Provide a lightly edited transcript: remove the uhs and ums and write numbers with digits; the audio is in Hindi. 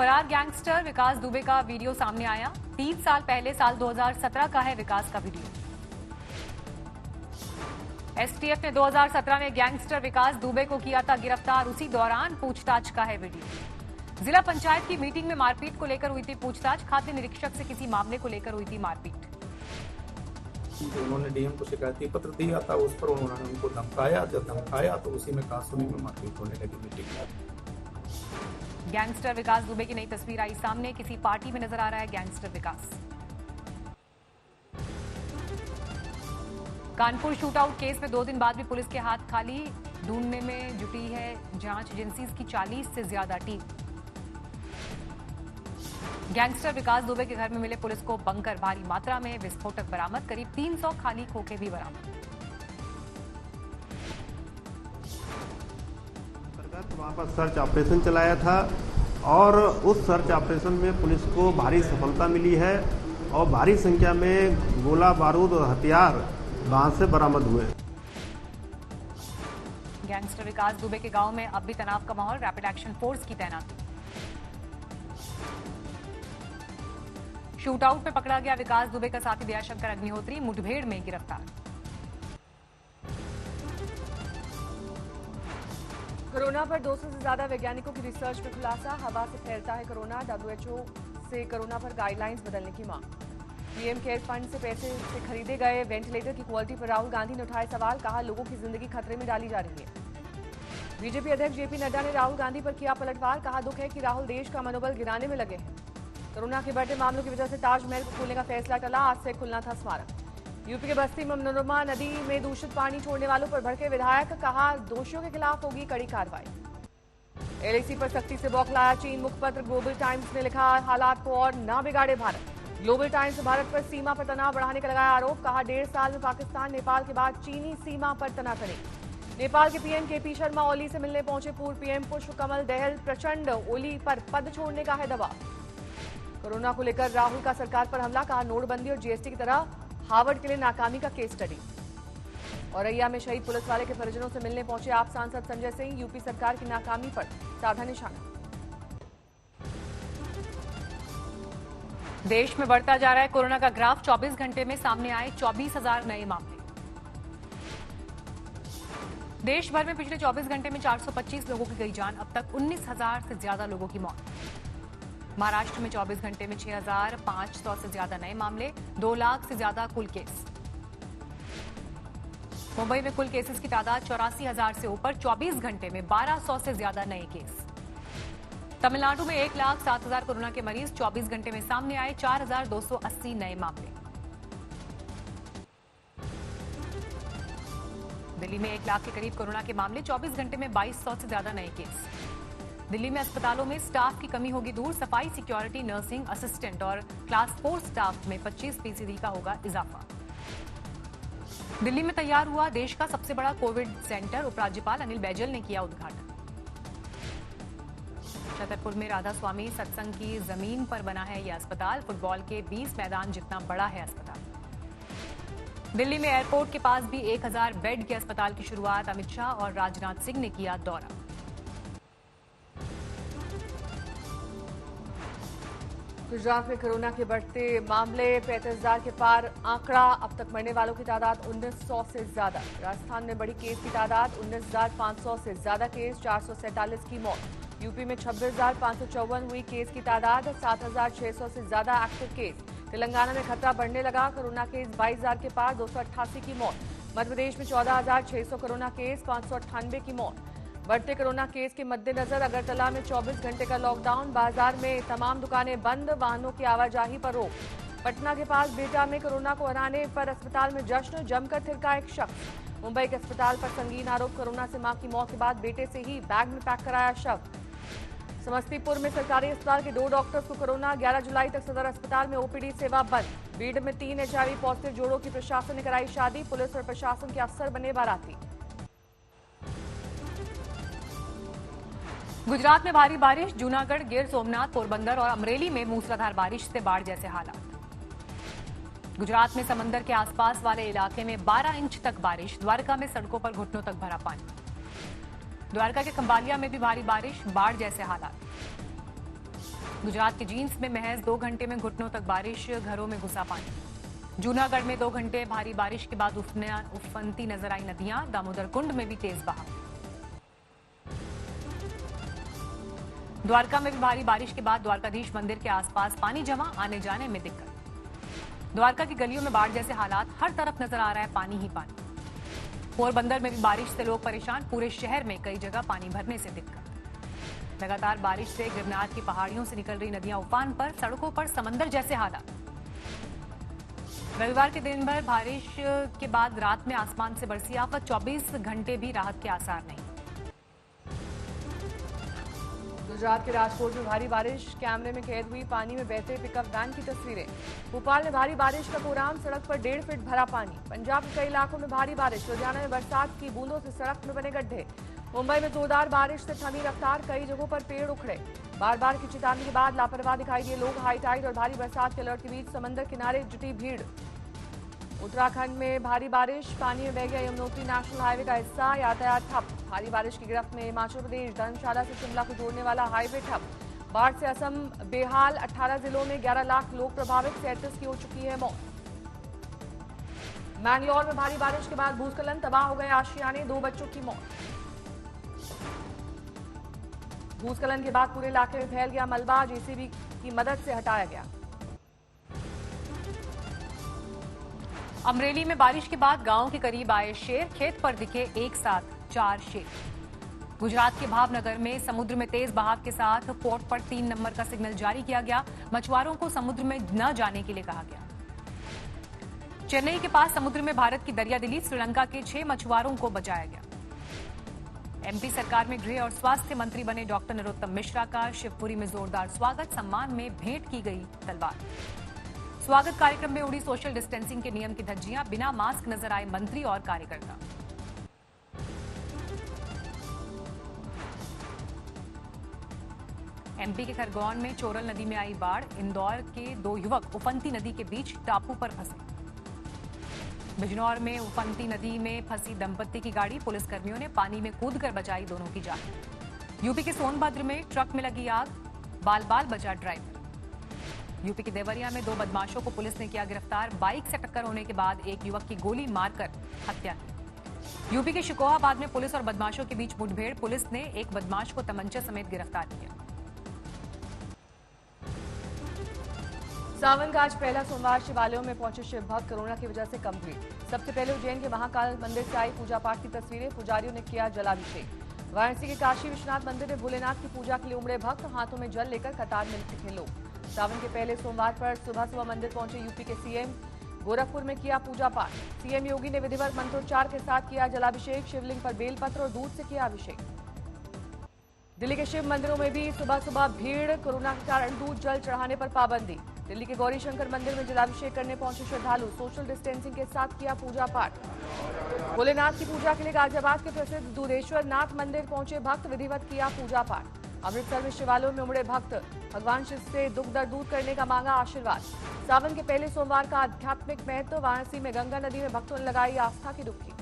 फरार गैंगस्टर विकास दुबे का वीडियो सामने आया। 3 साल पहले साल 2017 का है विकास का वीडियो। एसटीएफ ने 2017 में गैंगस्टर विकास दुबे को किया था गिरफ्तार। उसी दौरान पूछताछ का है वीडियो। जिला पंचायत की मीटिंग में मारपीट को लेकर हुई थी पूछताछ। खाद्य निरीक्षक से किसी मामले को लेकर हुई थी मारपीट। उन्होंने डीएम को शिकायती पत्र दिया था, उस पर उन्होंने उनको धमकाया। जब धमकाया तो उसी में कासुनी में मारपीट होने लगी मीटिंग में। गैंगस्टर विकास दुबे की नई तस्वीर आई सामने। किसी पार्टी में नजर आ रहा है गैंगस्टर विकास। कानपुर शूटआउट केस में 2 दिन बाद भी पुलिस के हाथ खाली। ढूंढने में जुटी है जांच एजेंसीज की 40 से ज्यादा टीम। गैंगस्टर विकास दुबे के घर में मिले पुलिस को बंकर, भारी मात्रा में विस्फोटक बरामद। करीब 300 खाली खोखे भी बरामद। वहां पर सर्च ऑपरेशन चलाया था और उस सर्च ऑपरेशन में पुलिस को भारी सफलता मिली है और भारी संख्या में गोला बारूद और हथियार वहां से बरामद हुए। गैंगस्टर विकास दुबे के गांव में अब भी तनाव का माहौल। रैपिड एक्शन फोर्स की तैनाती। शूटआउट में पकड़ा गया विकास दुबे का साथी दयाशंकर अग्निहोत्री मुठभेड़ में गिरफ्तार। कोरोना पर 200 से ज्यादा वैज्ञानिकों की रिसर्च में खुलासा। हवा से फैलता है कोरोना। डब्ल्यूएचओ से कोरोना पर गाइडलाइंस बदलने की मांग। पीएम केयर फंड से पैसे से खरीदे गए वेंटिलेटर की क्वालिटी पर राहुल गांधी ने उठाए सवाल। कहा लोगों की जिंदगी खतरे में डाली जा रही है। बीजेपी अध्यक्ष जेपी नड्डा ने राहुल गांधी पर किया पलटवार। कहा दुख है कि राहुल देश का मनोबल गिराने में लगे हैं। कोरोना के बढ़ते मामलों की वजह से ताजमहल को खोलने का फैसला टला। आज से खुलना था स्मारक। यूपी के बस्ती में मनोरमा नदी में दूषित पानी छोड़ने वालों पर भड़के विधायक। कहा दोषियों के खिलाफ होगी कड़ी कार्रवाई। एलआईसी पर सख्ती से बौखलाया चीन। मुखपत्र ग्लोबल टाइम्स ने लिखा हालात को और न बिगाड़े भारत। ग्लोबल टाइम्स ने भारत पर सीमा पर तनाव बढ़ाने का लगाया आरोप। कहा 1.5 साल में पाकिस्तान नेपाल के बाद चीनी सीमा पर तनातनी। नेपाल के पीएम केपी शर्मा ओली से मिलने पहुंचे। पूर्व पीएम पुष्प कमल दहल प्रचंड ओली पर पद छोड़ने का है दबाव। कोरोना को लेकर राहुल का सरकार पर हमला। कहा नोटबंदी और जीएसटी की तरह हार्वर्ड के लिए नाकामी का केस स्टडी। औरैया में शहीद पुलिस वाले के परिजनों से मिलने पहुंचे आप सांसद संजय सिंह। यूपी सरकार की नाकामी पर साधा निशाना। देश में बढ़ता जा रहा है कोरोना का ग्राफ। 24 घंटे में सामने आए 24,000 नए मामले। देश भर में पिछले 24 घंटे में 425 लोगों की गई जान। अब तक 19,000 से ज्यादा लोगों की मौत। महाराष्ट्र में 24 घंटे में 6,500 से ज्यादा नए मामले। 2 लाख से ज्यादा कुल केस। मुंबई में कुल केसेस की तादाद 84,000 से ऊपर। 24 घंटे में 1,200 से ज्यादा नए केस। तमिलनाडु में 1,07,000 कोरोना के मरीज। 24 घंटे में सामने आए 4,280 नए मामले। दिल्ली में 1 लाख के करीब कोरोना के मामले। 24 घंटे में 2,200 से ज्यादा नए केस। दिल्ली में अस्पतालों में स्टाफ की कमी होगी दूर। सफाई, सिक्योरिटी, नर्सिंग असिस्टेंट और क्लास 4 स्टाफ में 25% का होगा इजाफा। दिल्ली में तैयार हुआ देश का सबसे बड़ा कोविड सेंटर। उपराज्यपाल अनिल बैजल ने किया उद्घाटन। छतरपुर में राधा स्वामी सत्संग की जमीन पर बना है यह अस्पताल। फुटबॉल के 20 मैदान जितना बड़ा है अस्पताल। दिल्ली में एयरपोर्ट के पास भी 1,000 बेड के अस्पताल की शुरुआत। अमित शाह और राजनाथ सिंह ने किया दौरा। गुजरात में कोरोना के बढ़ते मामले 35,000 के पार आंकड़ा। अब तक मरने वालों की तादाद 1900 से ज्यादा। राजस्थान में बढ़ी केस की तादाद 19,500 से ज्यादा केस। 447 की मौत। यूपी में 26,554 हुई केस की तादाद। 7,600 से ज्यादा एक्टिव केस। तेलंगाना में खतरा बढ़ने लगा। कोरोना केस 22,000 के पार। 288 की मौत। मध्य प्रदेश में 14,600 कोरोना केस। 598 की मौत। बढ़ते कोरोना केस के मद्देनजर अगरतला में 24 घंटे का लॉकडाउन। बाजार में तमाम दुकानें बंद। वाहनों की आवाजाही पर रोक। पटना के पास बेटा में कोरोना को हराने पर अस्पताल में जश्न। जमकर थिरका एक शख्स। मुंबई के अस्पताल पर संगीन आरोप। कोरोना से मां की मौत के बाद बेटे से ही बैग में पैक कराया शव। समस्तीपुर में सरकारी अस्पताल के 2 डॉक्टर्स को कोरोना। 11 जुलाई तक सदर अस्पताल में ओपीडी सेवा बंद। बीड में 3 एचआईवी पॉजिटिव जोड़ों की प्रशासन ने कराई शादी। पुलिस और प्रशासन के अफसर बने बाराती। गुजरात में भारी बारिश। जूनागढ़, गिर सोमनाथ, पोरबंदर और अमरेली में मूसलाधार बारिश से बाढ़ जैसे हालात। गुजरात में समंदर के आसपास वाले इलाके में 12 इंच तक बारिश। द्वारका में सड़कों पर घुटनों तक भरा पानी। द्वारका के खंबालिया में भी भारी बारिश। बाढ़ जैसे हालात। गुजरात के जींस में महज 2 घंटे में घुटनों तक बारिश, घरों में घुसा पानी। जूनागढ़ में 2 घंटे भारी बारिश के बाद उफनती नजर आई नदियां, दामोदर कुंड में भी तेज बहाव। द्वारका में भी भारी बारिश के बाद द्वारकाधीश मंदिर के आसपास पानी जमा, आने जाने में दिक्कत। द्वारका की गलियों में बाढ़ जैसे हालात, हर तरफ नजर आ रहा है पानी ही पानी। पोरबंदर में भी बारिश से लोग परेशान, पूरे शहर में कई जगह पानी भरने से दिक्कत। लगातार बारिश से गिरनार की पहाड़ियों से निकल रही नदियां उफान पर, सड़कों पर समंदर जैसे हालात। रविवार के दिन भर बारिश के बाद रात में आसमान से बरसी आफत, 24 घंटे भी राहत के आसार नहीं। गुजरात के राजकोट में भारी बारिश, कैमरे में कैद हुई पानी में बहते पिकअप वैन की तस्वीरें। भोपाल में भारी बारिश का कोराम, सड़क पर 1.5 फीट भरा पानी। पंजाब के कई इलाकों में भारी बारिश, लुधियाना में बरसात की बूंदों से सड़क में बने गड्ढे। मुंबई में जोरदार बारिश से थमी रफ्तार, कई जगहों पर पेड़ उखड़े। बार बार की चेतावनी के बाद लापरवाह दिखाई दिए लोग। हाई टाइड और भारी बरसात के अलर्ट के बीच समंदर किनारे जुटी भीड़। उत्तराखंड में भारी बारिश, पानी में बह गया यमुनोत्री नेशनल हाईवे का हिस्सा, यातायात ठप। भारी बारिश की गिरफ्त में हिमाचल प्रदेश, धर्मशाला से शिमला को जोड़ने वाला हाईवे ठप। बाढ़ से असम बेहाल, 18 जिलों में 11 लाख लोग प्रभावित, 37 की हो चुकी है मौत। मैंगलोर में भारी बारिश के बाद भूस्खलन, तबाह हो गए आशियाने, 2 बच्चों की मौत। भूस्खलन के बाद पूरे इलाके में फैल गया मलबा, जेसीबी की मदद से हटाया गया। अमरेली में बारिश के बाद गांव के करीब आए शेर, खेत पर दिखे एक साथ 4 शेर। गुजरात के भावनगर में समुद्र में तेज बहाव के साथ पोर्ट पर 3 नंबर का सिग्नल जारी किया गया। मछुआरों को समुद्र में न जाने के लिए कहा गया। चेन्नई के पास समुद्र में भारत की दरियादिली, श्रीलंका के 6 मछुआरों को बचाया गया। एमपी सरकार में गृह और स्वास्थ्य मंत्री बने डॉक्टर नरोत्तम मिश्रा का शिवपुरी में जोरदार स्वागत, सम्मान में भेंट की गई तलवार। स्वागत कार्यक्रम में उड़ी सोशल डिस्टेंसिंग के नियम की धज्जियां, बिना मास्क नजर आए मंत्री और कार्यकर्ता। एमपी के खरगोन में चोरल नदी में आई बाढ़, इंदौर के 2 युवक उफनती नदी के बीच टापू पर फंसे। बिजनौर में उफनती नदी में फंसी दंपत्ति की गाड़ी, पुलिसकर्मियों ने पानी में कूदकर बचाई दोनों की जान। यूपी के सोनभद्र में ट्रक में लगी आग, बाल बाल बचा ड्राइवर। यूपी के देवरिया में 2 बदमाशों को पुलिस ने किया गिरफ्तार, बाइक से टक्कर होने के बाद एक युवक की गोली मारकर हत्या की। यूपी के शिकोहाबाद में पुलिस और बदमाशों के बीच मुठभेड़, पुलिस ने एक बदमाश को तमंचे समेत गिरफ्तार किया। सावन का आज पहला सोमवार, शिवालयों में पहुंचे शिव भक्त, कोरोना की वजह से कम भीड़। सबसे पहले उज्जैन के महाकाल मंदिर से आई पूजा पाठ की तस्वीरें, पुजारियों ने किया जलाभिषेक। वाराणसी के काशी विश्वनाथ मंदिर में भोलेनाथ की पूजा के लिए उमड़े भक्त, हाथों में जल लेकर कतार में दिखे लोग। सावन के पहले सोमवार पर सुबह सुबह मंदिर पहुंचे यूपी के सीएम, गोरखपुर में किया पूजा पाठ। सीएम योगी ने विधिवत मंत्रोच्चार के साथ किया जलाभिषेक, शिवलिंग पर बेलपत्र और दूध से किया अभिषेक। दिल्ली के शिव मंदिरों में भी सुबह सुबह भीड़, कोरोना के कारण दूध जल चढ़ाने पर पाबंदी। दिल्ली के गौरी शंकर मंदिर में जलाभिषेक करने पहुंचे श्रद्धालु, सोशल डिस्टेंसिंग के साथ किया पूजा पाठ। भोलेनाथ की पूजा के लिए गाजियाबाद के प्रसिद्ध दूधेश्वर नाथ मंदिर पहुंचे भक्त, विधिवत किया पूजा पाठ। अमृतसर में शिवालयों में उमड़े भक्त, भगवान शिव से दुख दर्द दूर करने का मांगा आशीर्वाद। सावन के पहले सोमवार का आध्यात्मिक महत्व, वाराणसी में गंगा नदी में भक्तों ने लगाई आस्था की डुबकी।